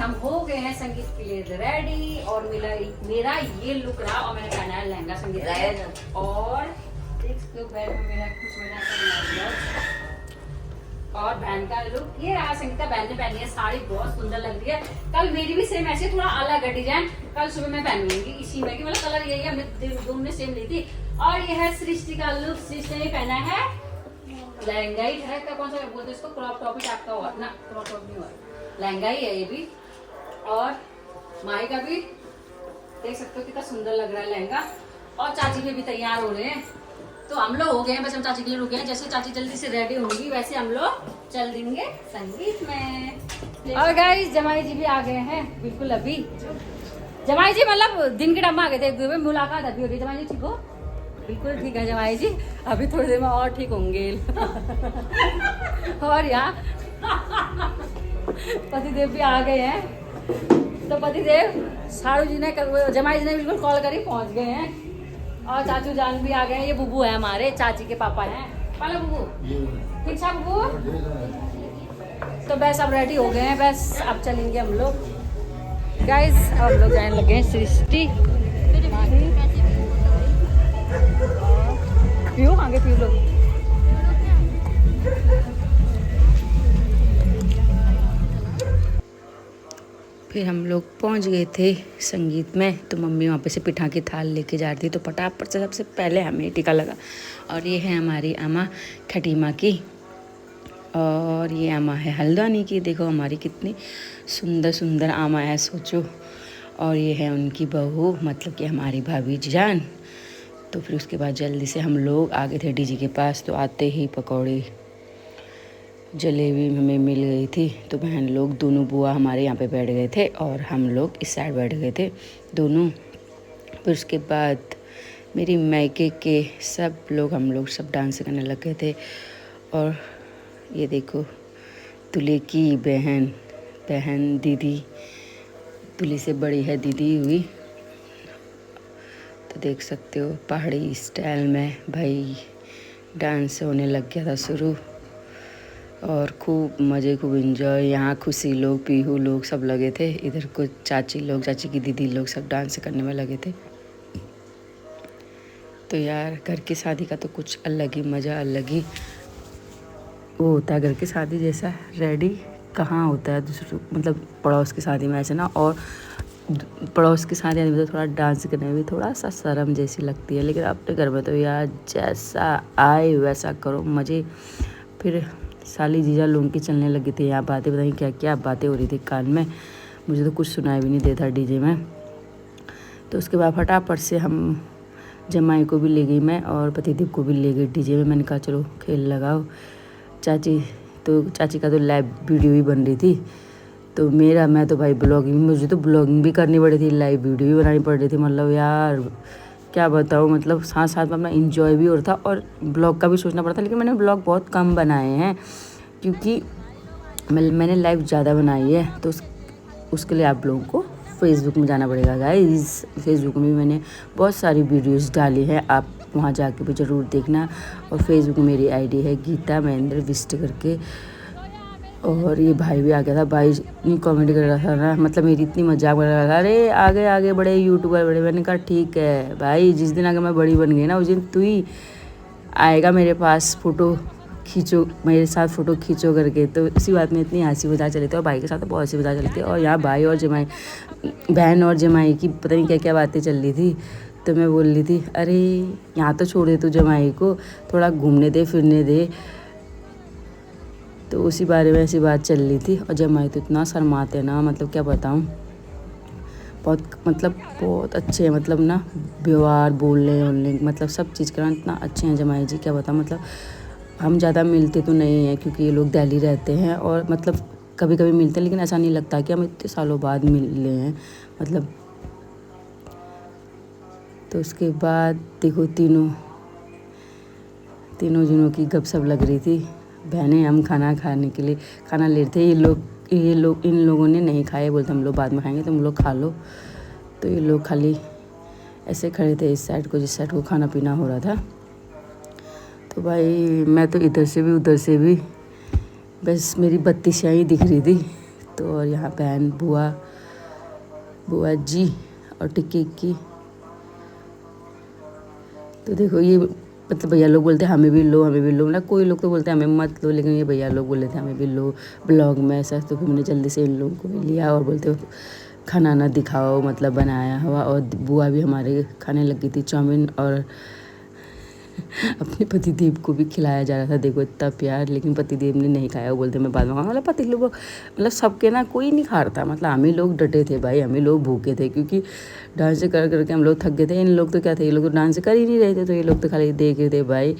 हम हो गए हैं संगीत के लिए रेडी और मेरा ये लुक रहा और मैंने पहना है लहंगा संगीत का। और देख सकते हो बैग में मेरा कुछ और बहन का लुक ये रहा। संगीता बहन ने पहनी है साड़ी, बहुत सुंदर लग रही है। कल मेरी भी सेम ऐसे थोड़ा अलग है डिजाइन, कल सुबह मैं पहनूंगी इसी में की, मतलब कलर यही है, हमने दोनों ने सेम ली थी। और ये है सृष्टि का लुक। सृष्टि ने पहना है लहंगा ही है, कौन सा बोलते हैं इसको, क्रॉप टॉप ही टाइप का हुआ ना, क्रॉप टॉप नहीं हुआ, लहंगा ही है ये भी। और माई का भी देख सकते हो कितना सुंदर लग रहा है लहंगा। और चाची के भी तैयार हो रहे हैं, तो हम लोग हो गए हैं, बस हम चाची के लिए रुके हैं। जैसे चाची जल्दी से रेडी होंगी वैसे हम लोग चल देंगे संगीत में। और गाइस जमाई जी भी आ गए हैं बिल्कुल अभी। जमाई जी मतलब दिन के टाइम में आ गए थे, एक दो में मुलाकात अभी हो रही है। जमाई जी ठीक हो? बिल्कुल ठीक है जमाई जी, अभी थोड़ी देर में और ठीक होंगे। और यहाँ पतिदेव भी आ गए हैं, तो पतिदेव साड़ू जी ने जमाई जी ने बिल्कुल कॉल करी पहुंच गए हैं। और चाचू जान भी आ गए हैं, ये बुबू है हमारे चाची के पापा हैं। पाला बुबू ठीक है बुबू। तो बस अब रेडी हो गए हैं, बस अब चलेंगे हम लोग। गाइस हम लोग जाने लगे हैं सृष्टि पियो आगे पियो लोग। फिर हम लोग पहुंच गए थे संगीत में, तो मम्मी वहाँ पे से पिठा की थाल लेके जा रही थी, तो फटाफट से सबसे पहले हमें टीका लगा। और ये है हमारी अम्मा खटीमा की, और ये अम्मा है हल्द्वानी की। देखो हमारी कितनी सुंदर सुंदर अम्मा है, सोचो। और ये है उनकी बहू, मतलब कि हमारी भाभी जान। तो फिर उसके बाद जल्दी से हम लोग आ गए थे डीजी के पास, तो आते ही पकौड़े जलेबी हमें मिल गई थी। तो बहन लोग दोनों बुआ हमारे यहाँ पे बैठ गए थे और हम लोग इस साइड बैठ गए थे दोनों। फिर उसके बाद मेरी मायके के सब लोग हम लोग सब डांस करने लग गए थे। और ये देखो दूल्हे की बहन दीदी, दूल्हे से बड़ी है दीदी हुई, तो देख सकते हो पहाड़ी स्टाइल में भाई डांस होने लग गया था शुरू। और खूब मज़े, खूब इन्जॉय। यहाँ खुशी लोग, पीहू लोग सब लगे थे, इधर कुछ चाची लोग, चाची की दीदी लोग सब डांस करने में लगे थे। तो यार घर की शादी का तो कुछ अलग ही मज़ा, अलग ही वो होता है। घर की शादी जैसा रेडी कहाँ होता है दूसरों, मतलब पड़ोस की शादी में ऐसे ना। और पड़ोस की शादी में तो थोड़ा डांस करने में भी थोड़ा सा शर्म जैसी लगती है, लेकिन अपने घर में तो यार जैसा आए वैसा करो, मज़े। फिर साली जीजा लोगों की चलने लगी थी यहाँ बातें, पता नहीं क्या क्या बातें हो रही थी कान में, मुझे तो कुछ सुनाई भी नहीं देता डीजे में। तो उसके बाद फटाफट से हम जमाई को भी ले गई मैं, और पतिदेव को भी ले गई डीजे में। मैंने कहा चलो खेल लगाओ। चाची का तो लाइव वीडियो भी बन रही थी, तो मैं तो भाई मुझे तो ब्लॉगिंग भी करनी पड़ी थी, लाइव वीडियो भी बनानी पड़ रही थी। मतलब यार क्या बताऊँ, मतलब साथ साथ में अपना इंजॉय भी हो रहा था और ब्लॉग का भी सोचना पड़ता। लेकिन मैंने ब्लॉग बहुत कम बनाए हैं, क्योंकि मैंने लाइव ज़्यादा बनाई है, तो उसके लिए आप लोगों को फेसबुक में जाना पड़ेगा गाइस। फेसबुक में भी मैंने बहुत सारी वीडियोस डाली हैं, आप वहाँ जाके भी ज़रूर देखना। और फेसबुक में मेरी आईडी है गीता महेंद्र विस्ट करके। और ये भाई भी आ गया था, भाई इतनी कॉमेडी कर रहा था ना, मतलब मेरी इतनी मजाक कर रहा था, अरे आगे बड़े यूट्यूबर बड़े। मैंने कहा ठीक है भाई, जिस दिन अगर मैं बड़ी बन गई ना, उस दिन तू ही आएगा मेरे पास, फ़ोटो खींचो मेरे साथ, फ़ोटो खींचो करके। तो इसी बात में इतनी हंसी मजाक चली थी, और भाई के साथ तो बहुत हंसी मजाक चली थी। और यहाँ भाई और जमाई, बहन और जमाई की पता नहीं क्या क्या बातें चल रही थी। तो मैं बोल रही थी अरे यहाँ तो छोड़ दे तू जमाई को, थोड़ा घूमने दे फिरने दे। तो उसी बारे में ऐसी बात चल रही थी। और जमाई तो इतना शर्माते हैं ना, मतलब क्या बताऊँ, बहुत अच्छे हैं, मतलब ना व्यवहार बोलने मतलब सब चीज़ करना इतना अच्छे हैं जमाई जी, क्या बताऊँ। मतलब हम ज़्यादा मिलते तो नहीं हैं, क्योंकि ये लोग दिल्ली रहते हैं, और मतलब कभी कभी मिलते हैं, लेकिन ऐसा नहीं लगता कि हम इतने सालों बाद मिले हैं मतलब। तो उसके बाद देखो तीनों जनों की गपशप लग रही थी। बहनें हम खाना खाने के लिए खाना ले रहे थे, इन लोगों ने नहीं खाए, बोलते हम लोग बाद में खाएंगे, तुम लोग खा लो। तो ये लोग खाली ऐसे खड़े थे इस साइड को, जिस साइड को खाना पीना हो रहा था। तो भाई मैं तो इधर से भी उधर से भी, बस मेरी बत्ती स्याही दिख रही थी। तो और यहाँ बहन बुआ बुआ जी और टिक्की की। तो देखो ये मतलब भैया लोग बोलते हैं हमें भी लो हमें भी लो, ना कोई लोग तो बोलते हैं हमें मत लो, लेकिन ये भैया लोग बोले थे हमें भी लो ब्लॉग में ऐसा। तो फिर मैंने जल्दी से इन लोगों को भी लिया और बोलते हो खाना ना दिखाओ, मतलब बनाया हुआ। और बुआ भी हमारे खाने लगी थी चाउमीन, और अपने पतिदेव को भी खिलाया जा रहा था। देखो इतना प्यार, लेकिन पतिदेव ने नहीं खाया, वो बोलते मैं बाद में खाऊंगा। मतलब पति लोग मतलब सबके ना कोई नहीं खा रहा था, मतलब हम ही लोग डटे थे भाई, हम ही लोग भूखे थे, क्योंकि डांस कर करके हम लोग थक गए थे। इन लोग तो क्या थे, ये लोग तो डांस कर ही नहीं रहे थे, तो ये लोग तो खाली देख रहे थे भाई।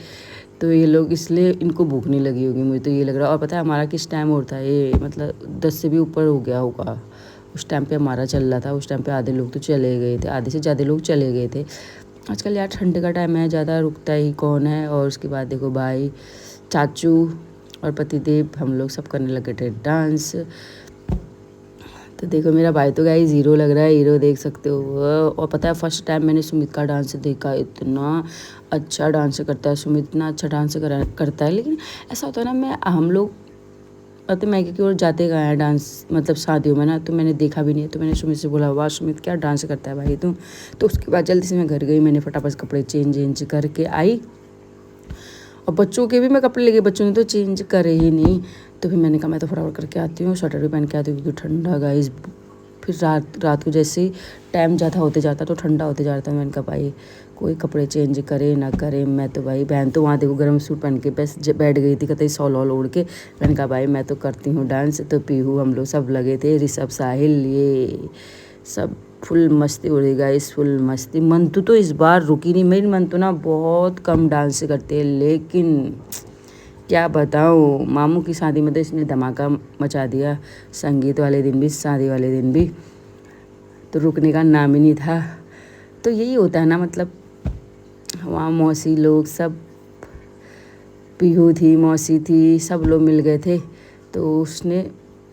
तो ये लोग इसलिए इनको भूख नहीं लगी होगी, मुझे तो ये लग रहा है। और पता है हमारा किस टाइम होता है ये, मतलब 10 से भी ऊपर हो गया होगा उस टाइम पे हमारा चल रहा था। उस टाइम पे आधे लोग तो चले गए थे, आधे से ज़्यादा लोग चले गए थे। आजकल यार ठंड का टाइम है, ज़्यादा रुकता ही कौन है। और उसके बाद देखो भाई चाचू और पतिदेव हम लोग सब करने लगे थे डांस। तो देखो मेरा भाई तो गाइस हीरो लग रहा है, हीरो देख सकते हो। और पता है फर्स्ट टाइम मैंने सुमित का डांस देखा, इतना अच्छा डांस करता है सुमित, इतना अच्छा डांस करता है। लेकिन ऐसा होता है ना, हम लोग पता मैके की ओर जाते गए हैं डांस, मतलब शादियों में ना, तो मैंने देखा भी नहीं है। तो मैंने सुमित से बोला वाह सुमित क्या डांस करता है भाई तुम। तो उसके बाद जल्दी से मैं घर गई, मैंने फटाफट कपड़े चेंज करके आई, और बच्चों के भी मैं कपड़े लेके, बच्चों ने तो चेंज करे ही नहीं। तो फिर मैंने कहा मैं तो फटाफट करके आती हूँ, स्वेटर भी पहन के आती हूँ क्योंकि ठंडा गाइस। फिर रात को जैसे ही टाइम ज़्यादा होते जाता तो ठंडा होते जाता। मैंने कहा भाई कोई कपड़े चेंज करे ना करे, मैं तो भाई बहन तो वहाँ देखो गर्म सूट पहन के बस बैठ गई थी, कतई सॉल वॉल ओढ़ के। मैंने कहा भाई मैं तो करती हूँ डांस। तो पीहू हम लोग सब लगे थे, ऋषभ साहिल ये सब फुल मस्ती हो रही गाइस, फुल मस्ती। मंतु तो इस बार रुकी नहीं, मेरी मंतु ना बहुत कम डांस करती है, लेकिन क्या बताऊँ मामू की शादी में तो इसने धमाका मचा दिया, संगीत वाले दिन भी शादी वाले दिन भी, तो रुकने का नाम ही नहीं था। तो यही होता है ना, मतलब वहाँ मौसी लोग सब, पीहू थी मौसी थी सब लोग मिल गए थे। तो उसने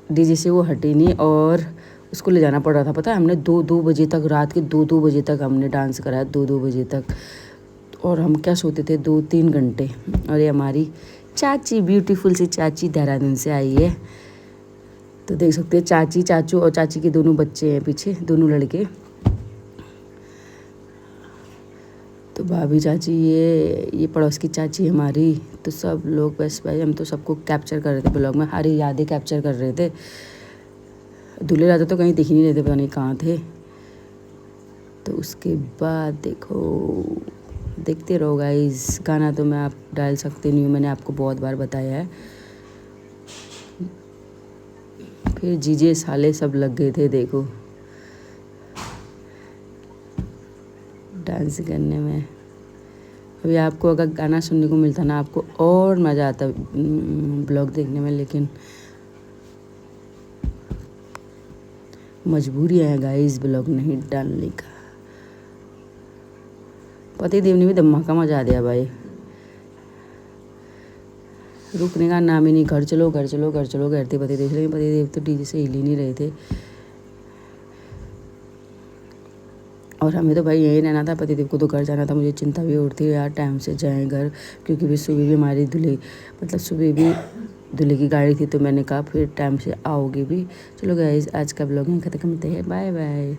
डीजे से वो हटी नहीं और उसको ले जाना पड़ रहा था। पता है हमने 2-2 बजे तक, रात के 2-2 बजे तक हमने डांस कराया, 2-2 बजे तक। और हम क्या सोते थे 2-3 घंटे। और ये हमारी चाची, ब्यूटीफुल सी चाची देहरादून से आई है। तो देख सकते हैं चाची, चाचू और चाची के दोनों बच्चे हैं पीछे, दोनों लड़के। तो भाभी चाची ये पड़ोस की चाची हमारी। तो सब लोग बस भाई हम तो सबको कैप्चर कर रहे थे ब्लॉग में, हरी यादें कैप्चर कर रहे थे। दूल्हे राजा तो कहीं दिख ही नहीं रहे थे, पता नहीं कहाँ थे। तो उसके बाद देखो, देखते रहो गाइस। गाना तो मैं आप डाल सकती नहीं हूँ, मैंने आपको बहुत बार बताया है। फिर जीजे साले सब लग गए थे देखो डांस करने में। अभी आपको अगर गाना सुनने को मिलता ना, आपको और मज़ा आता ब्लॉग देखने में, लेकिन मजबूरी है गाइस ब्लॉग नहीं डालने का। पति देव ने भी धमाका मचा दिया भाई, रुकने का नाम ही नहीं, घर चलो घर चलो घर चलो करते पति देव। लेकिन पति देव तो डीजे से हिल ही नहीं रहे थे। और हमें तो भाई यहीं रहना था, पतिदेव को तो घर जाना था। मुझे चिंता भी उठती है यार टाइम से जाएं घर, क्योंकि भी सुबह भी हमारी दूल्हे, मतलब सुबह भी दूल्हे की गाड़ी थी। तो मैंने कहा फिर टाइम से आओगे भी। चलो गाइस आज का ब्लॉग में ख़त्म करते हैं, बाय बाय।